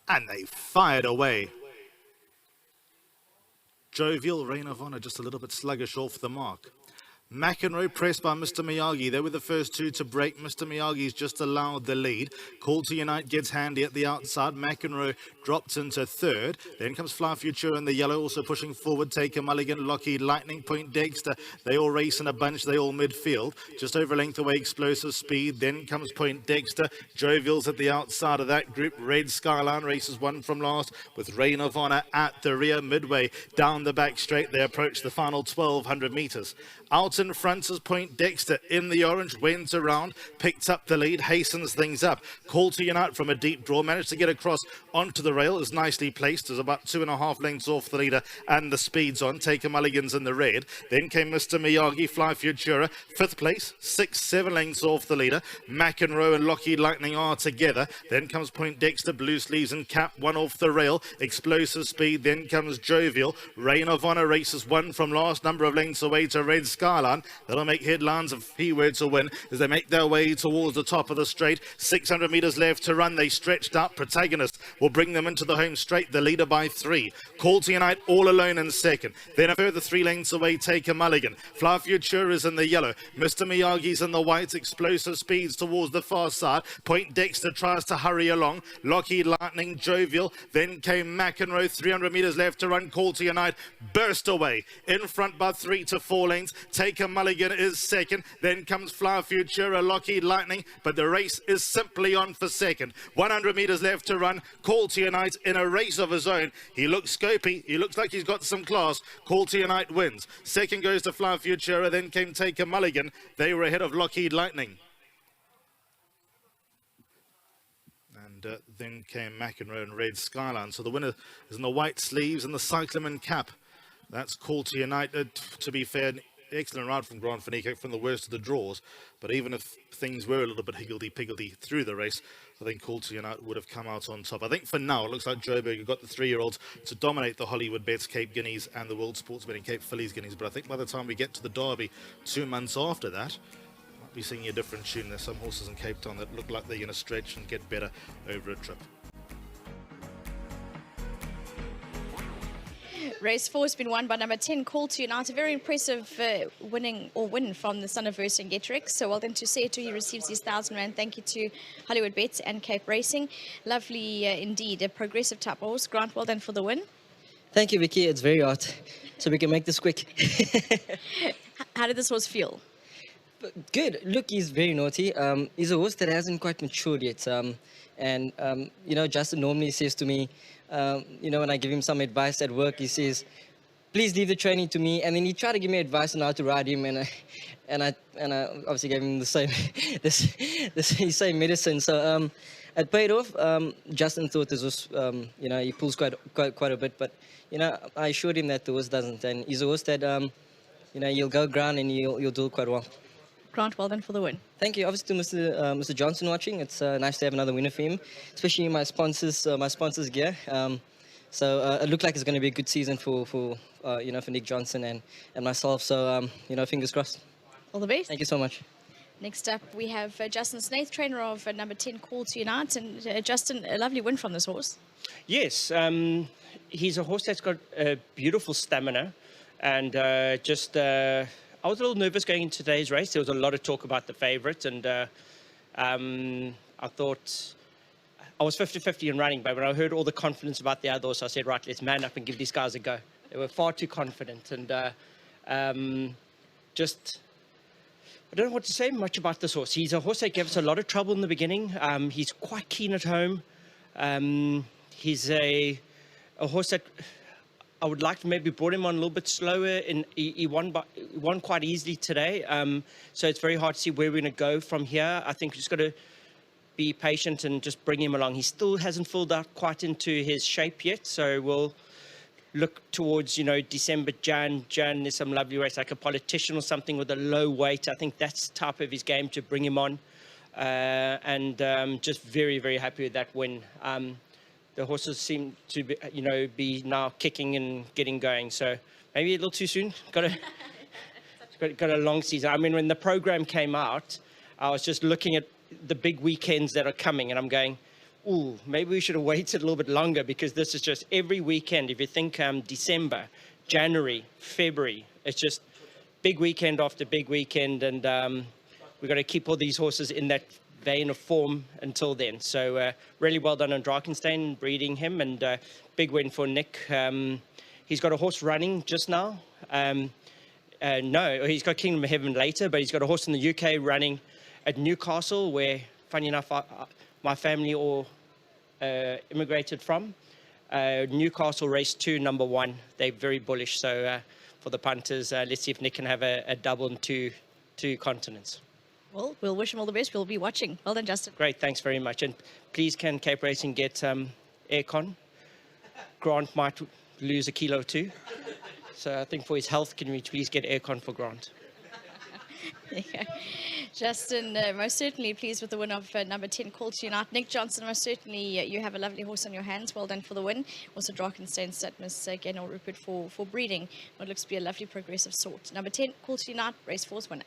And they fired away. Jovial, Reign of Honor just a little bit sluggish off the mark. McEnroe pressed by Mr. Miyagi. They were the first two to break. Mr. Miyagi's just allowed the lead. Call to Unite gets handy at the outside. McEnroe dropped into third. Then comes Fly Future in the yellow, also pushing forward. Take a Mulligan, Lockheed, Lightning Point, Dexter. They all race in a bunch. They all midfield. Just over a length away, Explosive Speed. Then comes Point Dexter. Jovial's at the outside of that group. Red Skyline races one from last with Reign of Honor at the rear. Midway down the back straight, they approach the final 1,200 meters. Out in front is Point Dexter in the orange, went around, picked up the lead, hastens things up. Call to Unite from a deep draw, managed to get across onto the rail, is nicely placed, is about 2.5 lengths off the leader, and the speed's on. Take a Mulligan's in the red. Then came Mr. Miyagi, Fly Futura, 5th place, 6-7 lengths off the leader. McEnroe and Lockheed Lightning are together. Then comes Point Dexter, Blue Sleeves and Cap, one off the rail. Explosive Speed, then comes Jovial. Reign of Honor races one from last number of lengths away to Red Skyline. That'll make headlines if he were to win as they make their way towards the top of the straight. 600 meters left to run. They stretched out. Protagonist will bring them into the home straight. The leader by 3. Call to Unite all alone in second. Then a further 3 lengths away, Take a Mulligan. Fly Future is in the yellow. Mr. Miyagi's in the white. Explosive Speeds towards the far side. Point Dexter tries to hurry along. Lockheed Lightning, Jovial. Then came McEnroe. 300 meters left to run. Call to Unite burst away. In front by 3 to 4 lanes. Take a Mulligan is second. Then comes Fly Futura, Lockheed Lightning. But the race is simply on for second. 100 meters left to run. Call to Unite in a race of his own. He looks scopy. He looks like he's got some class. Call to Unite wins. Second goes to Fly Futura. Then came Take a Mulligan. They were ahead of Lockheed Lightning. And then came McEnroe and Red Skyline. So the winner is in the white sleeves and the cyclamen cap. That's Call to Unite. To be fair, an excellent ride from Grant Van Niekerk from the worst of the draws. But even if things were a little bit higgledy-piggledy through the race, I think Call to Unite would have come out on top. I think for now, it looks like Joburg got the 3-year-olds to dominate the Hollywood Bets Cape Guineas and the World Sports Betting Cape Fillies Guineas. But I think by the time we get to the Derby 2 months after that, might be singing a different tune. There's some horses in Cape Town that look like they're going to stretch and get better over a trip. Race 4 has been won by number 10, Call to Unite. A very impressive win from the son of Vercingetorix. So well done to Setu. He receives his R1,000. Thank you to Hollywood Bets and Cape Racing. Lovely indeed. A progressive type horse. Grant, well done for the win. Thank you, Vicky. It's very hot, so we can make this quick. How did this horse feel? Good. Look, he's very naughty. He's a horse that hasn't quite matured yet. You know, Justin normally says to me, you know, when I give him some advice at work, he says, please leave the training to me. And then he tried to give me advice on how to ride him, and I obviously gave him the same the same medicine. So it paid off. Justin thought this was, you know, he pulls quite a bit, but you know, I assured him that the horse doesn't, and he's a horse that you know, you'll go ground and you'll do quite well. Grant, well done for the win. Thank you. Obviously to Mr. Johnson watching. It's nice to have another winner for him, especially in my sponsors gear. So it looked like it's going to be a good season for you know, for Nick Johnson and myself. So you know, fingers crossed. All the best. Thank you so much. Next up, we have Justin Snaith, trainer of number 10, Call to Unite. And Justin, a lovely win from this horse. Yes, he's a horse that's got beautiful stamina, and I was a little nervous going into today's race. There was a lot of talk about the favourite, and I thought I was 50-50 in running, but when I heard all the confidence about the other horse, I said, right, let's man up and give these guys a go. They were far too confident, and just, I don't know what to say much about this horse. He's a horse that gave us a lot of trouble in the beginning. He's quite keen at home. He's a horse that I would like to maybe brought him on a little bit slower, and he won quite easily today. So it's very hard to see where we're going to go from here. I think we've just got to be patient and just bring him along. He still hasn't filled out quite into his shape yet, so we'll look towards, you know, December, Jan. There's some lovely race like a Politician or something with a low weight. I think that's the type of his game to bring him on, and just very, very happy with that win. The horses seem to be, you know, be now kicking and getting going. So maybe a little too soon. Got a long season. I mean, when the program came out, I was just looking at the big weekends that are coming, and I'm going, ooh, maybe we should have waited a little bit longer, because this is just every weekend. If you think December, January, February, it's just big weekend after big weekend, and we've got to keep all these horses in that vein of form until then. So really well done on Drakenstein breeding him, and big win for Nick. He's got a horse running just now. No, he's got Kingdom of Heaven later, but he's got a horse in the UK running at Newcastle, where, funny enough, my family all immigrated from. Newcastle race 2, number 1. They're very bullish. So for the punters, let's see if Nick can have a double in two continents. Well, we'll wish him all the best. We'll be watching. Well done, Justin. Great, thanks very much. And please, can Cape Racing get aircon? Grant might lose a kilo or 2. So I think for his health, can we please get aircon for Grant? There you go. Justin, most certainly pleased with the win of number 10, Call to Unite. Nick Johnson, most certainly you have a lovely horse on your hands. Well done for the win. Also, Drakenstein sat Miss Gaynor Rupert for breeding. What looks to be a lovely progressive sort. Number 10, Call to Unite, race 4's winner.